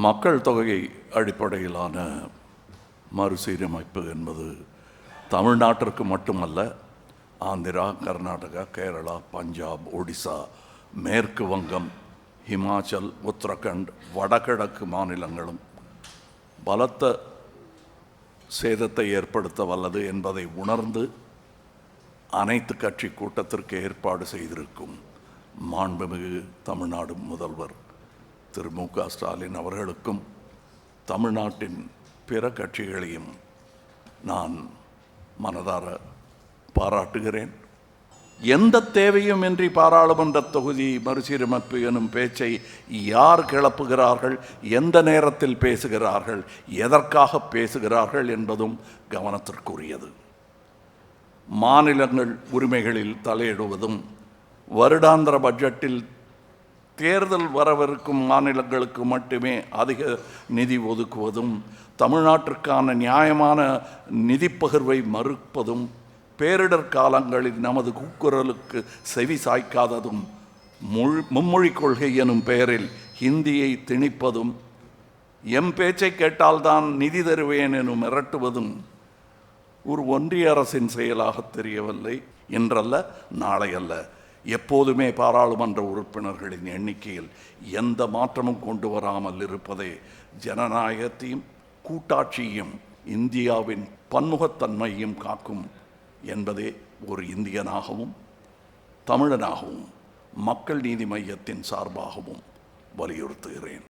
மக்கள் தொகை அடிப்படையிலான மறுசீரமைப்பு என்பது தமிழ்நாட்டிற்கு மட்டுமல்ல, ஆந்திரா, கர்நாடகா, கேரளா, பஞ்சாப், ஒடிசா, மேற்கு வங்கம், ஹிமாச்சல், உத்தரகண்ட், வடகிழக்கு மாநிலங்களும் பலத்த சேதத்தை ஏற்படுத்த வல்லது என்பதை உணர்ந்து அனைத்து கட்சி கூட்டத்திற்கு ஏற்பாடு செய்திருக்கும் மாண்புமிகு தமிழ்நாடு முதல்வர் திரு மு.க. ஸ்டாலின் அவர்களுக்கும் தமிழ்நாட்டின் பிற கட்சிகளையும் நான் மனதார பாராட்டுகிறேன். எந்த தேவையும் இன்றி பாராளுமன்ற தொகுதி மறுசீரமைப்பு எனும் பேச்சை யார் கிளப்புகிறார்கள், எந்த நேரத்தில் பேசுகிறார்கள், எதற்காக பேசுகிறார்கள் என்பதும் கவனத்திற்குரியது. மாநிலங்கள் உரிமைகளில் தலையிடுவதும், வருடாந்திர பட்ஜெட்டில் தேர்தல் வரவிருக்கும் மாநிலங்களுக்கு மட்டுமே அதிக நிதி ஒதுக்குவதும், தமிழ்நாட்டிற்கான நியாயமான நிதி பகிர்வை மறுப்பதும், பேரிடர் காலங்களில் நமது கூக்குரலுக்கு செவி சாய்க்காததும், மும்மொழி கொள்கை எனும் பெயரில் ஹிந்தியை திணிப்பதும், எம் பேச்சை கேட்டால்தான் நிதி தருவேன் எனும் மிரட்டுவதும் ஒரு ஒன்றிய அரசின் செயலாக தெரியவில்லை. இன்றல்ல, நாளை அல்ல, எப்போதுமே பாராளுமன்ற உறுப்பினர்களின் எண்ணிக்கையில் எந்த மாற்றமும் கொண்டு வராமல் இருப்பதே ஜனநாயகத்தையும் கூட்டாட்சியையும் இந்தியாவின் பன்முகத்தன்மையும் காக்கும் என்பதே ஒரு இந்தியனாகவும் தமிழனாகவும் மக்கள் நீதி மையத்தின் சார்பாகவும் வலியுறுத்துகிறேன்.